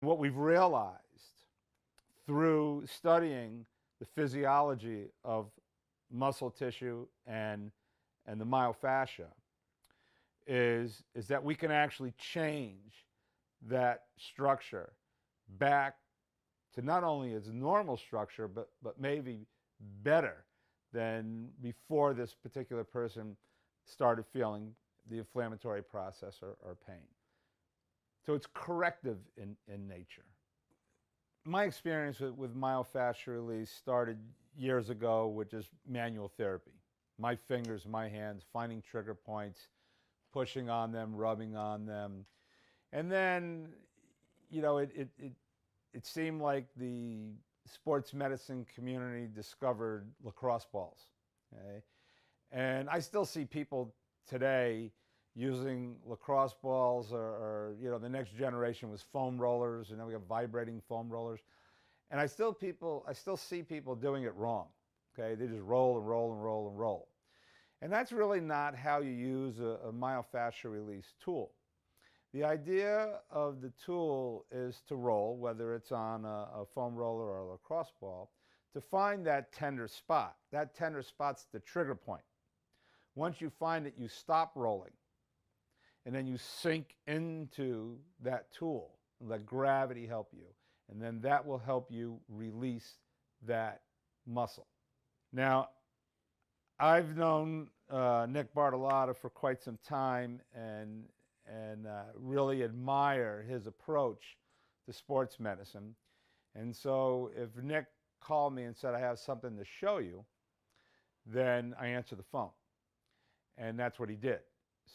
What we've realized through studying the physiology of muscle tissue and the myofascia is that we can actually change that structure back to not only its normal structure, but maybe better than before this particular person started feeling the inflammatory process or pain. So it's corrective in nature. My experience with myofascial release started years ago with just manual therapy. My fingers, my hands, finding trigger points, pushing on them, rubbing on them. And then, you know, it seemed like the sports medicine community discovered lacrosse balls. Okay? And I still see people today using lacrosse balls or you know, the next generation was foam rollers, and now we have vibrating foam rollers. And I still see people doing it wrong. Okay? They just roll and roll and roll and roll. And that's really not how you use a myofascial release tool. The idea of the tool is to roll, whether it's on a foam roller or a lacrosse ball, to find that tender spot. That tender spot's the trigger point. Once you find it, you stop rolling, and then you sink into that tool and let gravity help you. And then that will help you release that muscle. Now, I've known Nick Bartolotta for quite some time and really admire his approach to sports medicine. And so if Nick called me and said, I have something to show you, then I answer the phone. And that's what he did.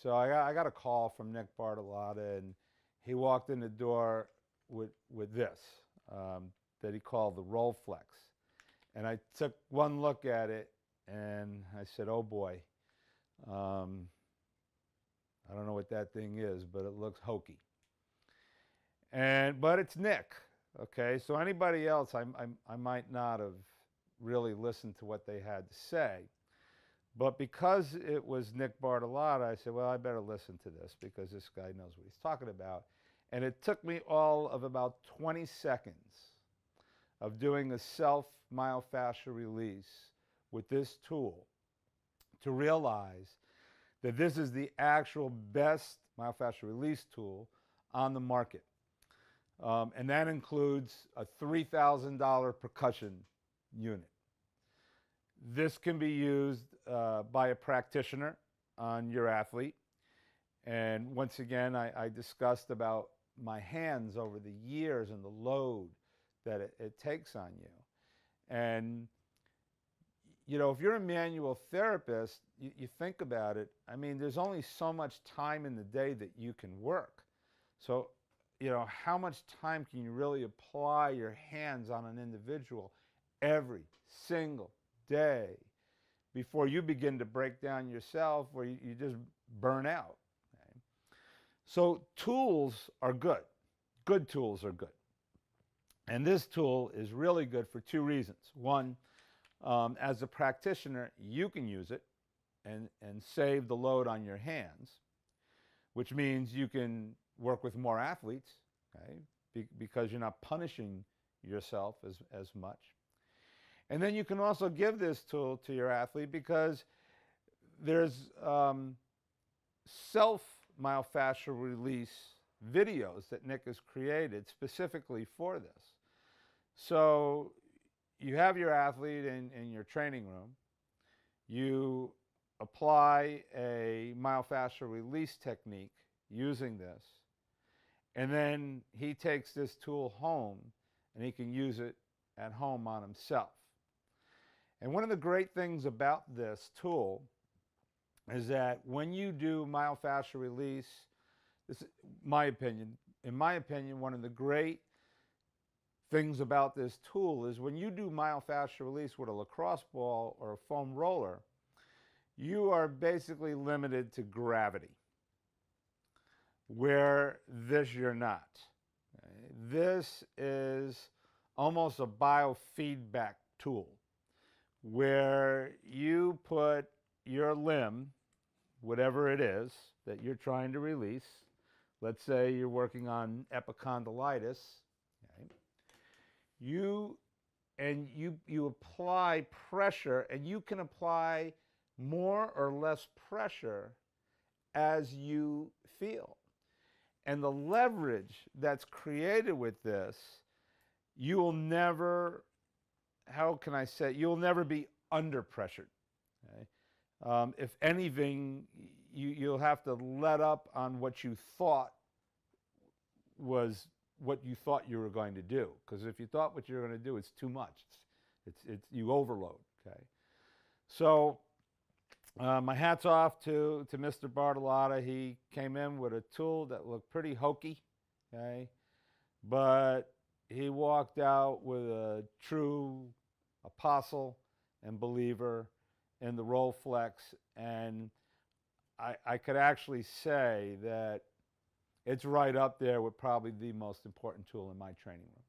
So I got a call from Nick Bartolotta, and he walked in the door with this that he called the Rolflex. And I took one look at it, and I said, oh boy, I don't know what that thing is, but it looks hokey. But it's Nick, okay? So anybody else, I might not have really listened to what they had to say. But because it was Nick Bartolotta, I said, well, I better listen to this because this guy knows what he's talking about. And it took me all of about 20 seconds of doing a self-myofascial release with this tool to realize that this is the actual best myofascial release tool on the market. And that includes a $3,000 percussion unit. This can be used by a practitioner on your athlete. And once again, I discussed about my hands over the years and the load that it takes on you. And, you know, if you're a manual therapist, you think about it, I mean, there's only so much time in the day that you can work. So, you know, how much time can you really apply your hands on an individual every single day before you begin to break down yourself or you just burn out? Okay? So tools are good. Good tools are good. And this tool is really good for two reasons. One, as a practitioner, you can use it and save the load on your hands, which means you can work with more athletes, okay, because you're not punishing yourself as much. And then you can also give this tool to your athlete because there's self-myofascial release videos that Nick has created specifically for this. So you have your athlete in your training room. You apply a myofascial release technique using this, and then he takes this tool home and he can use it at home on himself. And one of the great things about this tool is that when you do myofascial release, this is my opinion, in my opinion, one of the great things about this tool is when you do myofascial release with a lacrosse ball or a foam roller, you are basically limited to gravity, where this you're not. Okay? This is almost a biofeedback tool where you put your limb, whatever it is that you're trying to release, let's say you're working on epicondylitis, you you apply pressure, and you can apply more or less pressure as you feel. And the leverage that's created with this, you will never, how can I say, you'll never be under pressured. Okay? If anything, you'll have to let up on what you thought was what you thought you were going to do. Because if you thought what you were going to do, it's too much. It's you overload. Okay, so my hat's off to Mr. Bartolotta. He came in with a tool that looked pretty hokey. Okay, but he walked out with a true apostle and believer in the Rolflex, and I could actually say that it's right up there with probably the most important tool in my training room.